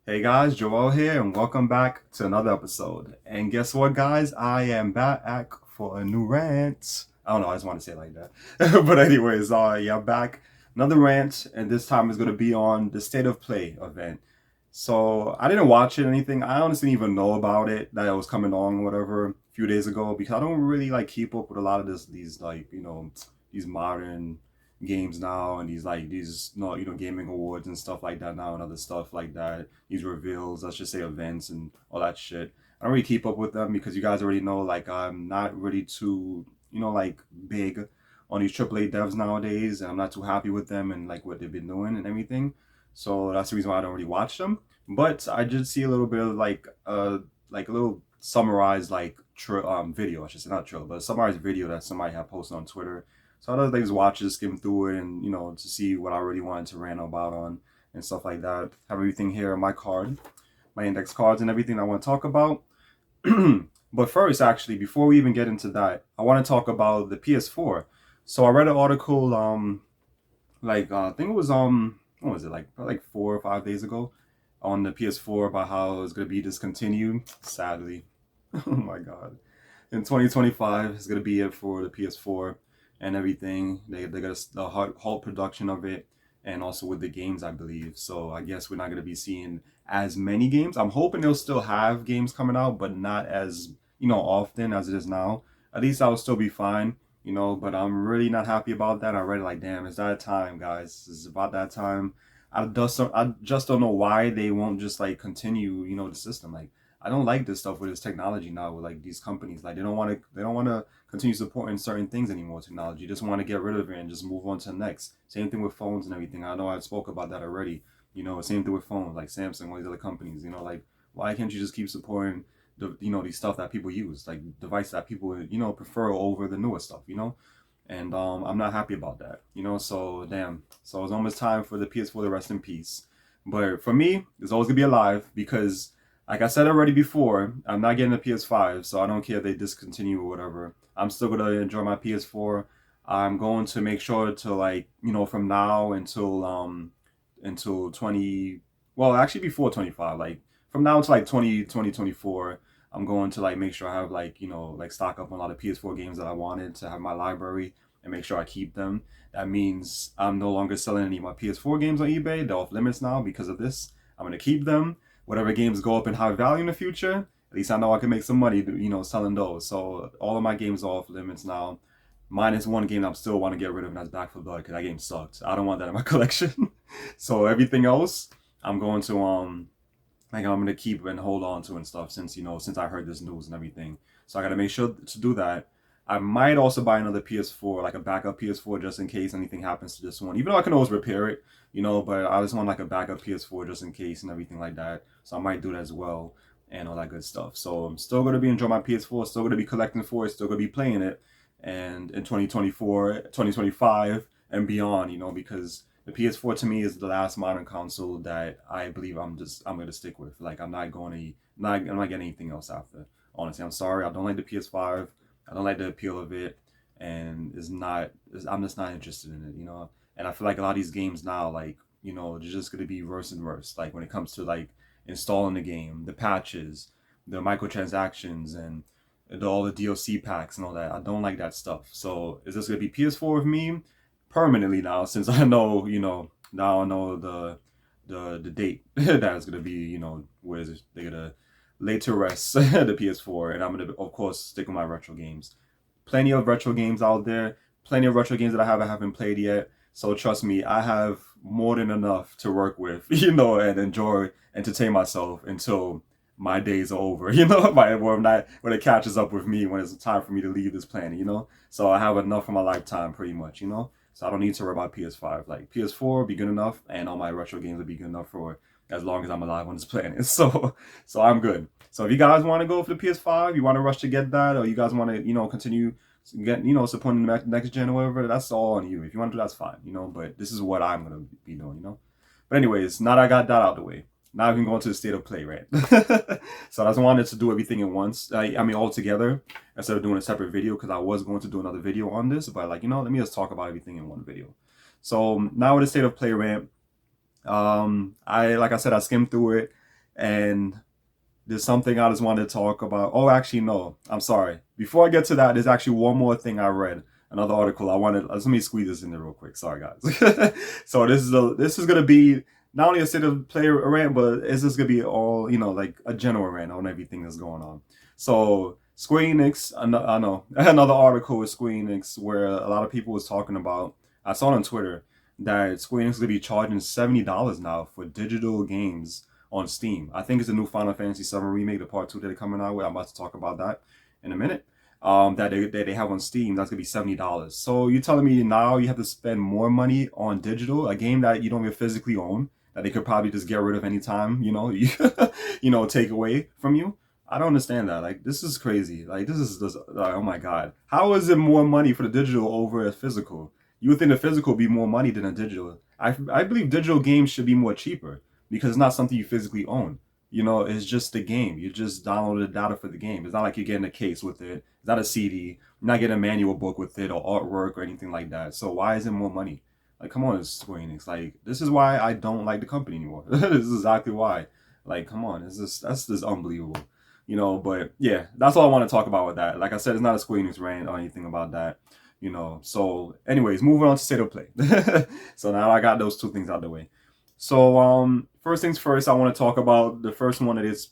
Hey guys, Joel here, and welcome back to another episode. And guess what, guys? I am back for a new rant. I don't know, I just want to say it like that. But anyways, yeah, I'm back. Another rant, and this time is gonna be on the State of Play event. So I didn't watch it or anything. I honestly didn't even know about it that it was coming on whatever a few days ago because I don't really like keep up with a lot of these like these modern games now and these not gaming awards and stuff like that now and other stuff like that, these reveals, let's just say events and all that shit. I don't really keep up with them because you guys already know like I'm not really too like big on these AAA devs nowadays, and I'm not too happy with them and like what they've been doing and everything. So that's the reason why I don't really watch them. But I did see a little bit of like a little summarized video, I should say, not trailer, but a summarized video that somebody had posted on Twitter. So I thought just watch it, skim through it, and to see what I really wanted to rant about on and stuff like that. Have everything here on my card, my index cards, and everything I want to talk about. But first, actually, before we even get into that, I want to talk about the PS4. So I read an article, I think it was what was it, like probably like 4 or 5 days ago, on the PS4 about how it's gonna be discontinued. Sadly, oh my god, in 2025 it's gonna be it for the PS4 and everything. They got the halt production of it, and also with the games, I believe. So I guess we're not gonna be seeing as many games. I'm hoping they'll still have games coming out, but not as often as it is now. At least I'll still be fine. But I'm really not happy about that. I read it like, damn, it's that time, guys. It's about that time. I just don't know why they won't just like continue, the system. Like, I don't like this stuff with this technology now with like these companies. Like they don't want to continue supporting certain things anymore. Technology, just want to get rid of it and just move on to the next. Same thing with phones and everything. I know I spoke about that already. Same thing with phones, like Samsung, all these other companies. Like, why can't you just keep supporting these stuff that people use, like devices that people prefer over the newer stuff. And I'm not happy about that. So damn. So it's almost time for the PS4 to rest in peace. But for me, it's always gonna be alive because, like I said already before, I'm not getting a PS5, so I don't care if they discontinue or whatever. I'm still gonna enjoy my PS4. I'm going to make sure to, like, from now until 20, well, actually before 25, like from now to like 2024, I'm going to like make sure I have like, like stock up on a lot of PS4 games that I wanted to have in my library and make sure I keep them. That means I'm no longer selling any of my PS4 games on eBay. They're off limits now because of this. I'm going to keep them. Whatever games go up in high value in the future, at least I know I can make some money, selling those. So all of my games are off limits now. Minus one game I still want to get rid of, and that's Back for Blood, because that game sucked. I don't want that in my collection. So everything else, I'm going to like I'm gonna keep and hold on to and stuff since I heard this news and everything. So I gotta make sure to do that. I might also buy another PS4, like a backup PS4, just in case anything happens to this one. Even though I can always repair it, but I just want like a backup PS4 just in case and everything like that. So I might do that as well and all that good stuff. So I'm still gonna be enjoying my PS4, still gonna be collecting for it, still gonna be playing it, and in 2024, 2025, and beyond, because the PS4 to me is the last modern console that I believe I'm gonna stick with. Like, I'm not getting anything else after. Honestly, I'm sorry. I don't like the PS5. I don't like the appeal of it, and I'm just not interested in it. And I feel like a lot of these games now, like, they're just gonna be worse and worse. Like when it comes to like installing the game, the patches, the microtransactions, and all the DLC packs and all that. I don't like that stuff. So is this gonna be PS4 with me permanently now? Since I know, now I know the date that is gonna be, where they're gonna lay to rest the PS4, and I'm gonna of course stick with my retro games. Plenty of retro games out there. Plenty of retro games that I haven't played yet. So trust me, I have more than enough to work with, and entertain myself until my days are over, when it catches up with me, when it's time for me to leave this planet. So I have enough for my lifetime, pretty much. So I don't need to worry about PS5. Like PS4 will be good enough, and all my retro games will be good enough for as long as I'm alive on this planet. So I'm good. So if you guys want to go for the PS5, you want to rush to get that, or you guys want to, continue supporting the next gen or whatever, that's all on you. If you want to do, that's fine. But this is what I'm gonna be doing. But anyways, now that I got that out of the way, now we can go into the state of play, right? So I just wanted to do everything at once. I mean, all together instead of doing a separate video, because I was going to do another video on this, but like, let me just talk about everything in one video. So now with the state of play rant, like I said, I skimmed through it, And there's something I just wanted to talk about. Oh, actually, no. I'm sorry. Before I get to that, there's actually one more thing I read. Another article I wanted. Let me squeeze this in there real quick. Sorry, guys. So this is gonna be not only a state of play rant, but it's just gonna be all like a general rant on everything that's going on. So Square Enix, I know another article with Square Enix where a lot of people was talking about. I saw it on Twitter that Square Enix is gonna be charging $70 now for digital games on Steam. I think it's the new Final Fantasy VII remake, the part 2 that they're coming out with. I'm about to talk about that in a minute. That they have on Steam. That's gonna be $70. So you're telling me now you have to spend more money on digital, a game that you don't even physically own, that they could probably just get rid of anytime, take away from you. I don't understand that. Like, this is crazy. Like, this is just, oh my God. How is it more money for the digital over a physical? You would think the physical would be more money than a digital. I believe digital games should be more cheaper because it's not something you physically own. It's just the game. You just download the data for the game. It's not like you're getting a case with it. It's not a CD. You're not getting a manual book with it or artwork or anything like that. So why is it more money? Like, come on, it's Square Enix. Like, this is why I don't like the company anymore. This is exactly why. Like, come on, that's just unbelievable. But yeah, that's all I want to talk about with that. Like I said, it's not a Square Enix rant or anything about that. So anyways, moving on to state of play. So now I got those two things out of the way. So first things first, I want to talk about the first one that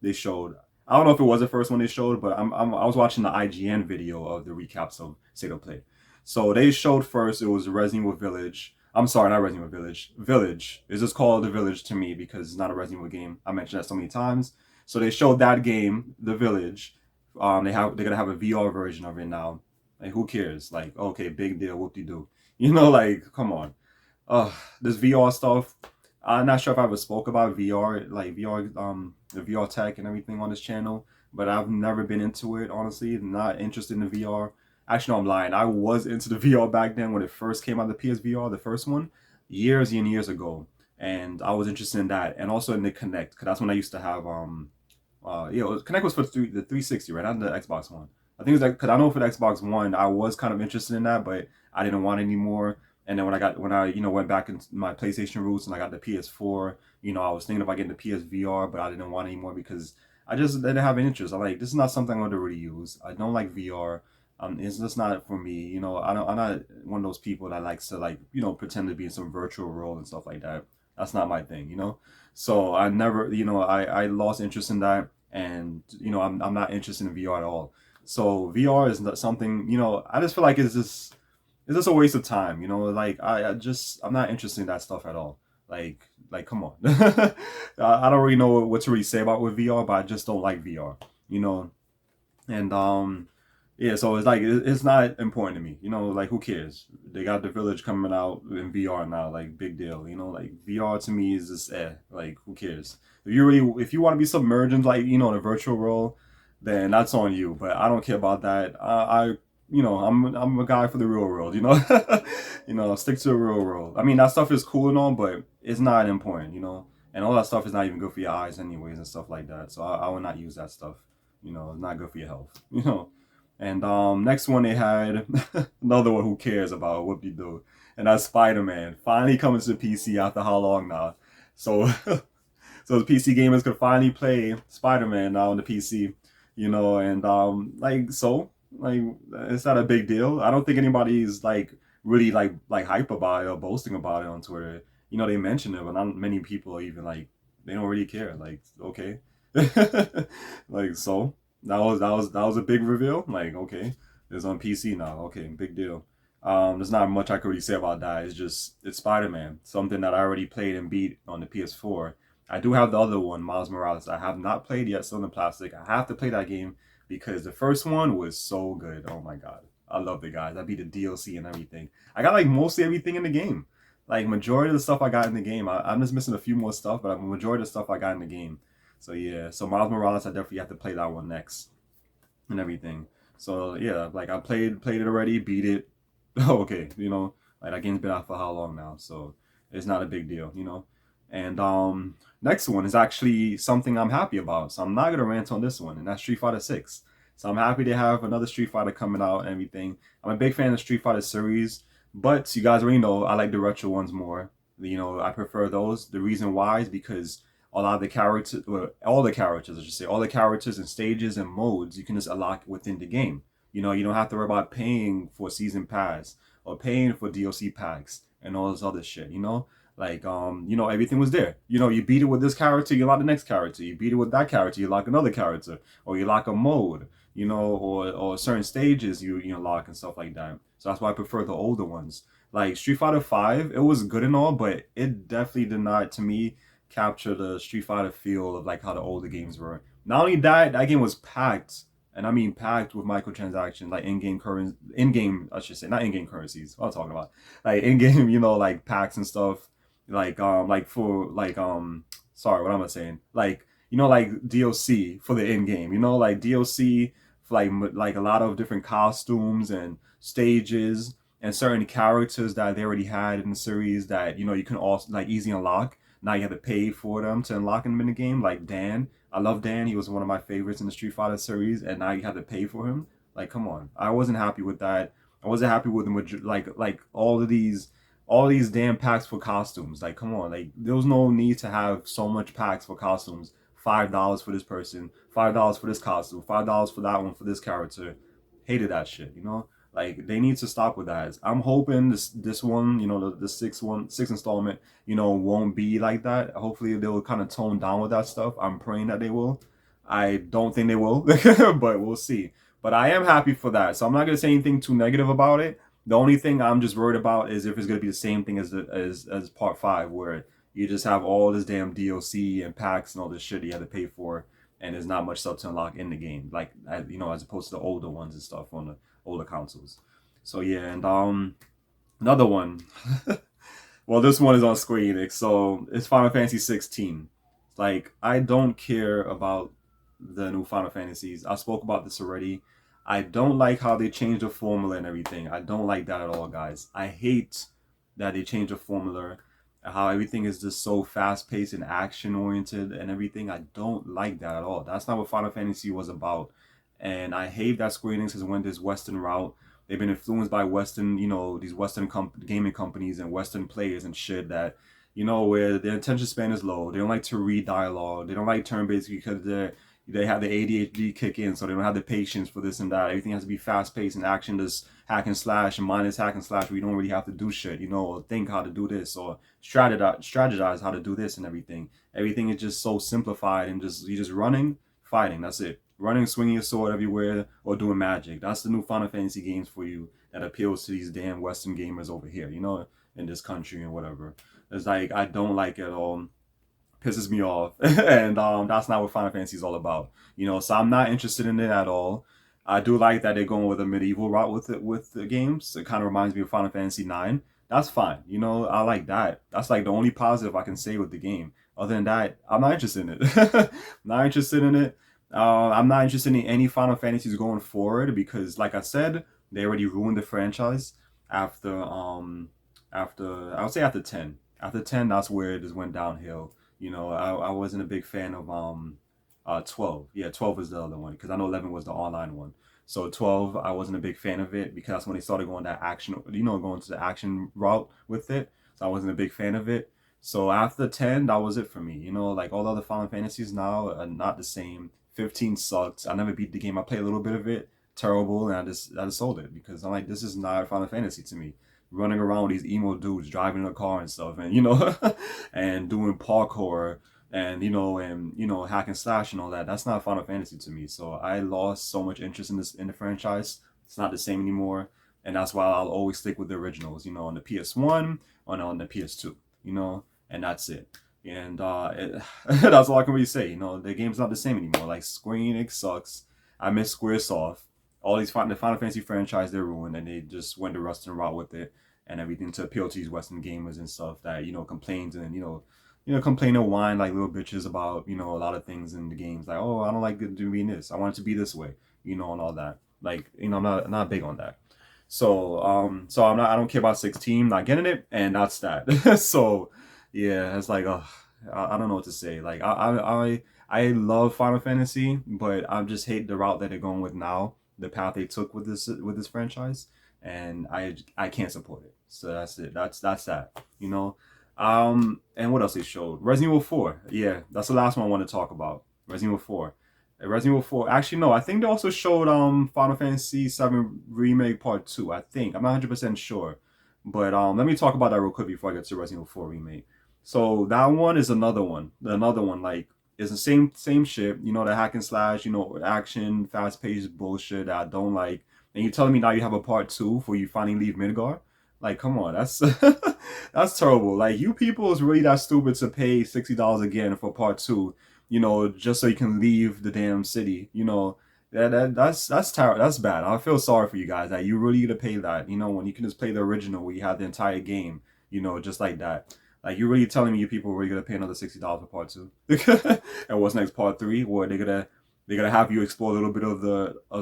they showed. I don't know if it was the first one they showed, but I was watching the IGN video of the recaps of State of Play. So they showed first it was Resident Evil Village. I'm sorry, not Resident Evil Village. Village. It's just called The Village to me because it's not a Resident Evil game. I mentioned that so many times. So they showed that game, The Village. They're gonna have a VR version of it now. Like, who cares? Like, okay, big deal, whoop-de-doo. Like, come on. This VR stuff. I'm not sure if I ever spoke about VR, like the VR tech and everything on this channel, but I've never been into it, honestly. Not interested in the VR. Actually, no, I'm lying. I was into the VR back then when it first came out, the PSVR, the first one, years and years ago. And I was interested in that. And also in the Kinect, because that's when I used to have, Kinect was for the 360, right? Not the Xbox One. I think it was like, because I know for the Xbox One, I was kind of interested in that, but I didn't want it anymore. And then when I went back into my PlayStation roots and I got the PS4, I was thinking about getting the PSVR, but I didn't want it anymore because I just didn't have an interest. I'm like, this is not something I want to really use. I don't like VR. It's just not for me. I'm not one of those people that likes to pretend to be in some virtual world and stuff like that. That's not my thing. So I never, I lost interest in that, and I'm not interested in VR at all. So VR is not something, I just feel like it's just a waste of time, like I'm not interested in that stuff at all. Like come on. I don't really know what to really say about with VR, but I just don't like VR, and yeah, so it's like it's not important to me, like who cares? They got the Village coming out in VR now, like big deal, like VR to me is just like who cares? If you want to be submerged in in a virtual world, then that's on you. But I don't care about that. I'm a guy for the real world. Stick to the real world. I mean, that stuff is cool and all, but it's not important. And all that stuff is not even good for your eyes, anyways, and stuff like that. So I would not use that stuff. It's not good for your health. And next one they had another one who cares about what they do, and that's Spider-Man finally coming to the PC after how long now? So so the PC gamers could finally play Spider-Man now on the PC. And like it's not a big deal. I don't think anybody's really hype about it or boasting about it on Twitter. They mention it, but not many people are even they don't really care. Like, okay. Like, so that was a big reveal. Like, okay, it's on PC now. Okay, big deal. There's not much I could really say about that. It's Spider-Man, something that I already played and beat on the PS4. I do have the other one, Miles Morales. I have not played yet, still in the plastic. I have to play that game because the first one was so good. Oh my god, I love it, guys. I beat the DLC and everything. I got mostly everything in the game. Like, majority of the stuff I got in the game. I'm just missing a few more stuff, but majority of the stuff I got in the game. So yeah, so Miles Morales, I definitely have to play that one next and everything. So yeah, I played it already, beat it. Okay, that game's been out for how long now? So it's not a big deal. And next one is actually something I'm happy about. So I'm not gonna rant on this one, and that's Street Fighter 6. So I'm happy to have another Street Fighter coming out and everything. I'm a big fan of Street Fighter series, but you guys already know I like the retro ones more. I prefer those. The reason why is because a lot of the characters, well, all the characters, I should say, all the characters and stages and modes, you can just unlock within the game. You don't have to worry about paying for season pass or paying for DLC packs and all this other shit. Like everything was there. You beat it with this character, you lock the next character. You beat it with that character, you lock another character, or you lock a mode. Or certain stages you lock and stuff like that. So that's why I prefer the older ones. Like Street Fighter 5, it was good and all, but it definitely did not, to me, capture the Street Fighter feel of like how the older games were. Not only that game was packed, and I mean packed with microtransactions, like in-game currency, in-game, I should say, not in-game currencies. What I'm talking about, like in-game, like packs and stuff, like for sorry, what am I saying? Like like DLC for the in-game, like DLC for like a lot of different costumes and stages and certain characters that they already had in the series that you can also like easy unlock. Now you have to pay for them to unlock them in the game. Like Dan, I love Dan. He was one of my favorites in the Street Fighter series, and now you have to pay for him. Like, come on, I wasn't happy with that. I wasn't happy with the like all these damn packs for costumes. Like, come on, like there was no need to have so much packs for costumes. $5 for this person, $5 for this costume, $5 for that one for this character. Hated that shit. Like they need to stop with that. I'm hoping this one, the sixth installment, won't be like that. Hopefully they will kind of tone down with that stuff. I'm praying that they will. I don't think they will, but we'll see. But I am happy for that. So I'm not gonna say anything too negative about it. The only thing I'm just worried about is if it's gonna be the same thing as part 5, where you just have all this damn DLC and packs and all this shit you have to pay for, and there's not much stuff to unlock in the game, like as opposed to the older ones and stuff on the older consoles. So yeah, and another one. Well, this one is on Square Enix, so it's Final Fantasy 16. Like, I don't care about the new Final Fantasies. I spoke about this already. I don't like how they changed the formula and everything. I don't like that at all, guys. I hate that they changed the formula, how everything is just so fast-paced and action-oriented and everything. I don't like that at all. That's not what Final Fantasy was about. And I hate that Square Enix has went this Western route. They've been influenced by Western, these Western gaming companies and Western players and shit that, where their attention span is low. They don't like to read dialogue. They don't like turn-based because they have the ADHD kick in, so they don't have the patience for this and that. Everything has to be fast-paced and action, just hack and slash and mindless hack and slash where you don't really have to do shit, or think how to do this or strategize how to do this and everything. Everything is just so simplified and you're just running, fighting. That's it. Running, swinging your sword everywhere, or doing magic. That's the new Final Fantasy games for you that appeals to these damn Western gamers over here, in this country and whatever. It's like, I don't like it at all. Pisses me off. And that's not what Final Fantasy is all about. So I'm not interested in it at all. I do like that they're going with a medieval route with the games. It kind of reminds me of Final Fantasy 9. That's fine. I like that. That's like the only positive I can say with the game. Other than that, I'm not interested in it. Not interested in it. I'm not interested in any Final Fantasies going forward because, like I said, they already ruined the franchise after I would say after 10. After 10, that's where it just went downhill. I wasn't a big fan of 12. Yeah, 12 was the other one because I know 11 was the online one. So 12, I wasn't a big fan of it because that's when they started going that action, going to the action route with it. So I wasn't a big fan of it. So after 10, that was it for me. Like all the other Final Fantasies now are not the same. 15 sucked. I never beat the game. I played a little bit of it. Terrible, and I just sold it because I'm like, this is not Final Fantasy to me. Running around with these emo dudes driving a car and stuff, and and doing parkour and hack and slash and all that. That's not Final Fantasy to me. So I lost so much interest in the franchise. It's not the same anymore, and that's why I'll always stick with the originals. On the PS1 or on the PS2. And that's it. And that's all I can really say. The game's not the same anymore. Like Square Enix sucks. I miss Squaresoft. All the Final Fantasy franchise they ruined, and they just went the Western route with it and everything to appeal to these Western gamers and stuff that complains and complain and whine like little bitches about a lot of things in the games. Like, oh, I don't like it doing this. I want it to be this way. And all that. Like, I'm not big on that. So I don't care about 16. Not getting it, and that's that. So. Yeah, it's like, I don't know what to say. Like, I love Final Fantasy, but I just hate the route that they're going with now, the path they took with this franchise, and I can't support it. So that's it. That's that. And what else they showed? Resident Evil 4. Yeah, that's the last one I want to talk about. Resident Evil 4. Resident Evil 4. Actually, no, I think they also showed Final Fantasy 7 Remake Part 2. I think. I'm not 100% sure. But let me talk about that real quick before I get to Resident Evil 4 Remake. So that one is another one. Another one, like, it's the same shit, the hack and slash, action, fast paced bullshit that I don't like. And you're telling me now you have a part two for you finally leave Midgar? Like, come on, that's that's terrible. Like, you people is really that stupid to pay $60 again for part two, just so you can leave the damn city. That's terrible. That's bad. I feel sorry for you guys that you really gonna pay that. When you can just play the original where you have the entire game, just like that. Like, you're really telling me you people are really gonna pay another $60 for part two? And what's next, part three? Where they're gonna have you explore a little bit of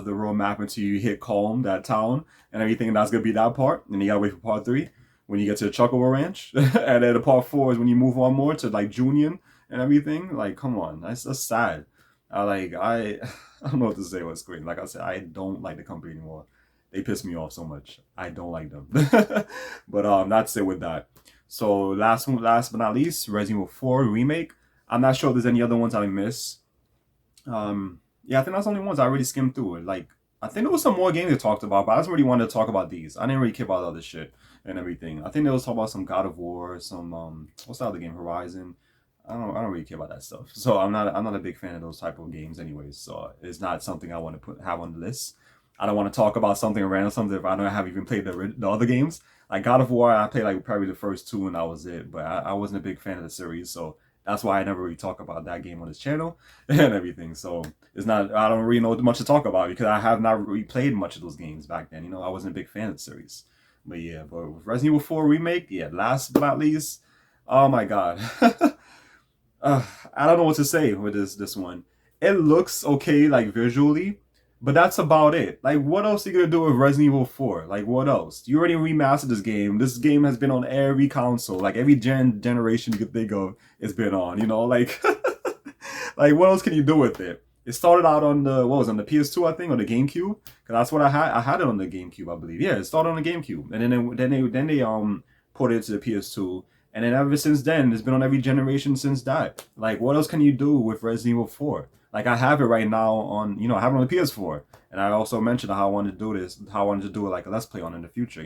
the road map until you hit Calm, that town, and everything. And that's gonna be that part. And you gotta wait for part three when you get to the Chocobo Ranch, and then the part four is when you move on more to like Junior and everything. Like, come on, that's sad. I I don't know what to say with Square. Like I said, I don't like the company anymore. They piss me off so much. I don't like them. But that's it with that. So last but not least, Resident Evil 4 remake. I'm not sure if there's any other ones I miss. Yeah, I think that's the only ones I really skimmed through it. Like, I think there was some more games they talked about, but I just really wanted to talk about these. I didn't really care about the other shit and everything. I think they was talking about some God of War, some what's the other game, Horizon. I don't really care about that stuff. So I'm not a big fan of those type of games anyways. So it's not something I want to have on the list. I don't want to talk about something random, something if I don't have even played the other games. Like God of War, I played like probably the first two and that was it. But I wasn't a big fan of the series, so that's why I never really talk about that game on this channel and everything. So it's not, I don't really know much to talk about because I have not really played much of those games back then. I wasn't a big fan of the series. But yeah, but with Resident Evil 4 remake, yeah, last but not least, oh my god. I don't know what to say with this one. It looks okay, like visually, but that's about it. Like, what else are you gonna do with Resident Evil 4? Like, what else? You already remastered this game. This game has been on every console, like every generation you could think of, it's been on. Like, like what else can you do with it? It started out on the what was it, on the PS2, I think, or the GameCube, because that's what I had. I had it on the GameCube, I believe. Yeah, it started on the GameCube, and then they put it to the PS2, and then ever since then, it's been on every generation since that. Like, what else can you do with Resident Evil 4? Like, I have it right now on, I have it on the PS4, and I also mentioned how I wanted to do this, how I wanted to do it like a Let's Play on in the future.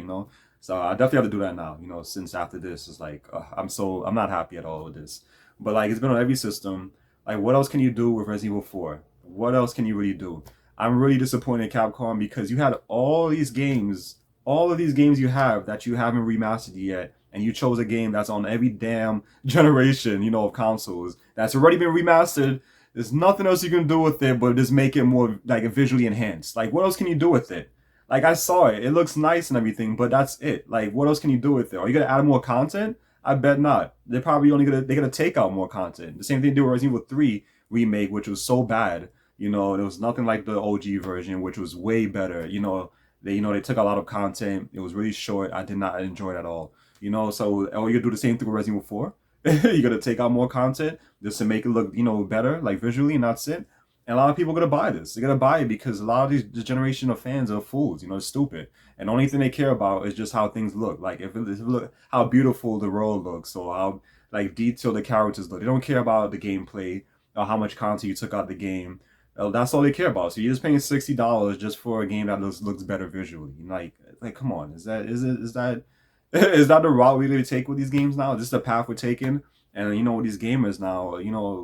So I definitely have to do that now. Since after this, it's like I'm not happy at all with this. But like, it's been on every system. Like, what else can you do with Resident Evil 4? What else can you really do? I'm really disappointed in Capcom because you had all of these games you have that you haven't remastered yet, and you chose a game that's on every damn generation, of consoles that's already been remastered. There's nothing else you can do with it but just make it more like visually enhanced. Like, what else can you do with it? Like, I saw it. It looks nice and everything, but that's it. Like, what else can you do with it? Are you gonna add more content? I bet not. They're probably they're gonna take out more content. The same thing they did with Resident Evil 3 remake, which was so bad. It was nothing like the OG version, which was way better. They took a lot of content. It was really short. I did not enjoy it at all. So are you gonna do the same thing with Resident Evil 4? You're gonna take out more content just to make it look, better, like visually, and that's it. And a lot of people are gonna buy this. They're gonna buy it because a lot of this generation of fans are fools. It's stupid. And the only thing they care about is just how things look. Like if it look how beautiful the world looks or how like detailed the characters look. They don't care about the gameplay or how much content you took out the game. That's all they care about. So you're just paying $60 just for a game that looks better visually. Like come on, is that is that the route we really take with these games now? Is this the path we're taking? And with these gamers now,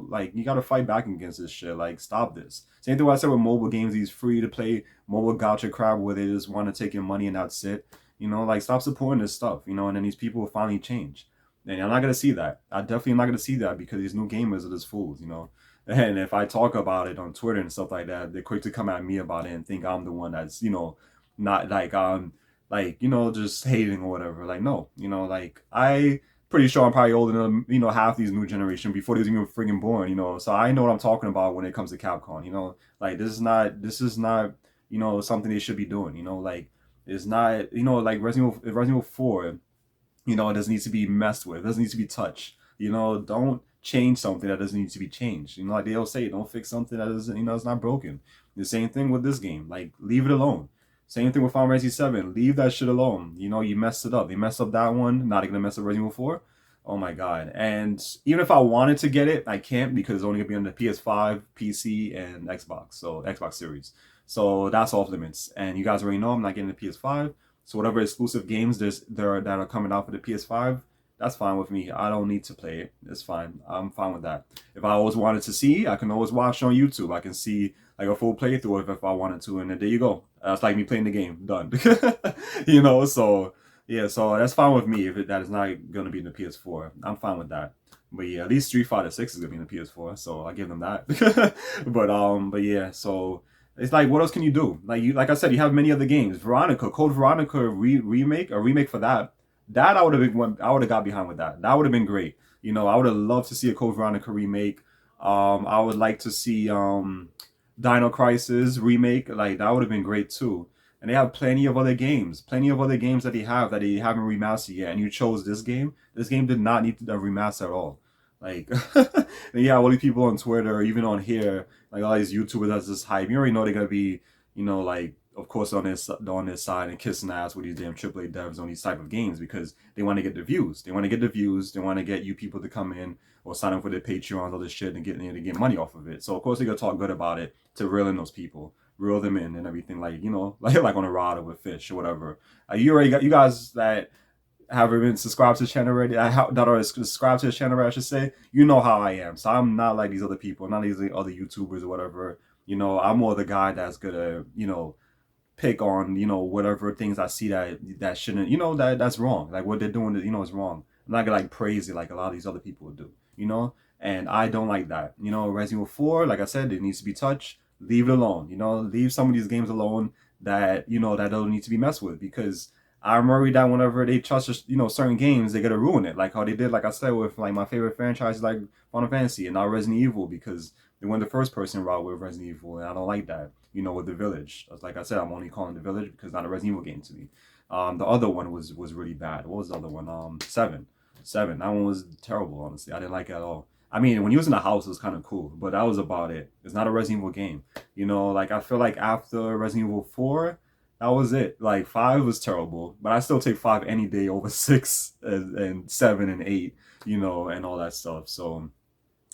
like you gotta fight back against this shit. Like, stop this. Same thing what I said with mobile games, these free to play mobile gotcha crap where they just want to take your money and that's it. Like, stop supporting this stuff, and then these people will finally change. And I'm not gonna see that. I definitely am not gonna see that because these new gamers are just fools. And if I talk about it on Twitter and stuff like that, they're quick to come at me about it and think I'm the one that's, not like, just hating or whatever. Like, no, like I pretty sure I'm probably older than, half these new generation before they was even freaking born. So I know what I'm talking about when it comes to Capcom. Like this is not, something they should be doing, like it's not, like Resident Evil 4, it doesn't need to be messed with, it doesn't need to be touched. Don't change something that doesn't need to be changed. Like they'll say, don't fix something that isn't, it's not broken. The same thing with this game. Like, leave it alone. Same thing with Final Fantasy 7. Leave that shit alone. You messed it up. They messed up that one. Not gonna mess up Resident Evil 4. Oh my god. And even if I wanted to get it, I can't because it's only gonna be on the PS5, PC, and Xbox. So Xbox Series. So that's off limits. And you guys already know I'm not getting the PS5. So whatever exclusive games there that are coming out for the PS5, that's fine with me. I don't need to play it. It's fine. I'm fine with that. If I always wanted to see, I can always watch on YouTube. I can see like a full playthrough if I wanted to, and then there you go. That's like me playing the game. Done. So yeah, so that's fine with me if that is not going to be in the PS4. I'm fine with that. But yeah, at least Street Fighter 6 is going to be in the PS4, so I give them that. but yeah, so it's like what else can you do? Like I said, you have many other games. Code Veronica remake, a remake for that. That I would have been one. I would have got behind with that. That would have been great. I would have loved to see a Code Veronica remake. I would like to see Dino Crisis remake. Like that would have been great too. And they have plenty of other games that they haven't remastered yet. And you chose this game. This game did not need a remaster at all. Like, yeah, all these people on Twitter, or even on here, like all these YouTubers that's just hype. You already know they're gonna be, like, of course, on their side and kissing ass with these damn AAA devs on these type of games because they want to get the views. They want to get the views. They want to get you people to come in or sign up for their Patreons, all this shit, and get money off of it. So of course they're gonna talk good about it to reel in those people, reel them in and everything, like like on a rod or with fish or whatever. You already got you guys that have been subscribed to the channel already, that are subscribed to the channel, I should say. You know how I am, so I'm not like these other people, not these other YouTubers or whatever. I'm more the guy that's gonna pick on whatever things I see that shouldn't that's wrong, like what they're doing is wrong. I'm not gonna like praise it like a lot of these other people do, and I don't like that. Resident Evil 4, like I said, it needs to be touched. Leave it alone. Leave some of these games alone that that don't need to be messed with, because I'm worried that whenever they touch certain games, they're gonna ruin it, like how they did, like I said, with like my favorite franchises like Final Fantasy and now Resident Evil, because they went the first person route with Resident Evil, and I don't like that. With the Village, like I said, I'm only calling the Village because it's not a Resident Evil game to me. The other one was really bad. What was the other one? Seven. That one was terrible. Honestly, I didn't like it at all. I mean, when he was in the house, it was kind of cool, but that was about it. It's not a Resident Evil game. Like I feel like after Resident Evil 4, that was it. Like 5 was terrible, but I still take 5 any day over 6 and 7 and 8. And all that stuff. So,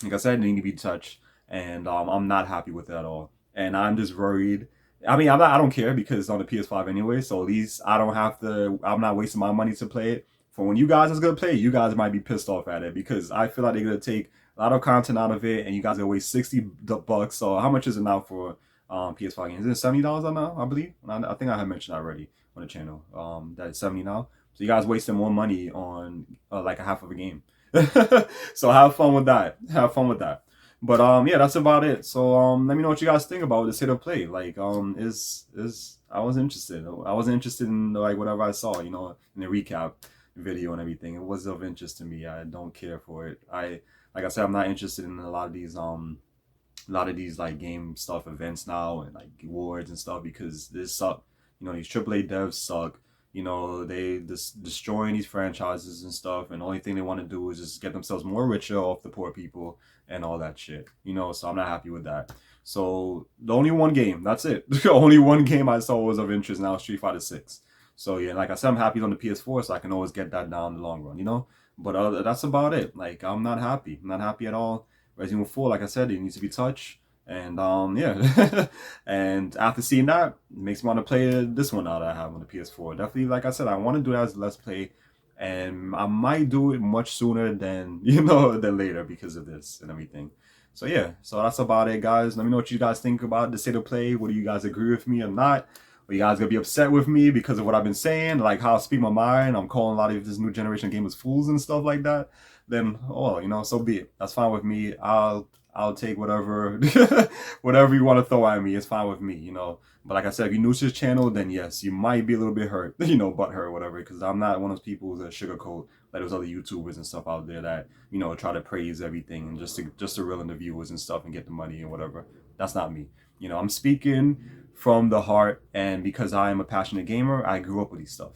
like I said, it need to be touched, and I'm not happy with it at all. And I'm just worried. I mean, I don't care because it's on the PS5 anyway, so at least I don't have to. I'm not wasting my money to play it. For when you guys is gonna play it, you guys might be pissed off at it because I feel like they're gonna take a lot of content out of it, and you guys are gonna waste $60. So how much is it now for PS5 games? Is it $70 now? I believe. I think I had mentioned already on the channel that it's 70 now. So you guys wasting more money on like a half of a game. So have fun with that. Have fun with that. But yeah, that's about it. So let me know what you guys think about this hit or play. Like is I was interested. I wasn't interested in like whatever I saw, in the recap video and everything. It was of interest to me. I don't care for it. Like I said, I'm not interested in a lot of these like game stuff events now and like awards and stuff because this suck. These AAA devs suck. They destroying these franchises and stuff, and the only thing they want to do is just get themselves more richer off the poor people and all that shit. So I'm not happy with that. So the only one game, that's it. The only one game I saw was of interest now, Street Fighter 6. So yeah, like I said, I'm happy on the PS4, so I can always get that down in the long run. But that's about it. Like I'm not happy. I'm not happy at all. Resident Evil 4, like I said, it needs to be touched. And yeah, and after seeing that, it makes me want to play this one now that I have on the PS4. Definitely, like I said, I want to do that as Let's Play, and I might do it much sooner than than later because of this and everything. So yeah, so that's about it, guys. Let me know what you guys think about the state of play. What do you guys agree with me or not? Are you guys gonna be upset with me because of what I've been saying, like how I speak my mind? I'm calling a lot of this new generation gamers fools and stuff like that. Then, oh, so be it. That's fine with me. I'll take whatever whatever you want to throw at me. It's fine with me. But like I said, if you're new to this channel, then yes, you might be a little bit hurt, butt hurt or whatever, because I'm not one of those people that sugarcoat like those other YouTubers and stuff out there that try to praise everything and just to reel in the viewers and stuff and get the money and whatever. That's not me. I'm speaking from the heart, and because I am a passionate gamer, I grew up with these stuff.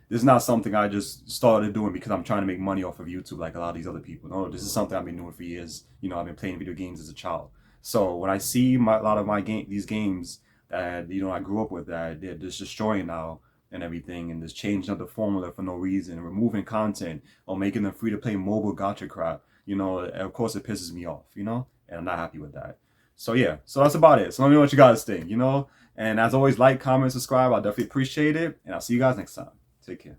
This is not something I just started doing because I'm trying to make money off of YouTube like a lot of these other people. No, this is something I've been doing for years. I've been playing video games as a child. So when I see a lot of these games that I grew up with that they're just destroying now, and everything, and just changing up the formula for no reason, removing content, or making them free to play mobile gacha crap. Of course it pisses me off, and I'm not happy with that. So yeah, so that's about it. So let me know what you guys think, and as always, like, comment, subscribe. I definitely appreciate it, and I'll see you guys next time. Take care.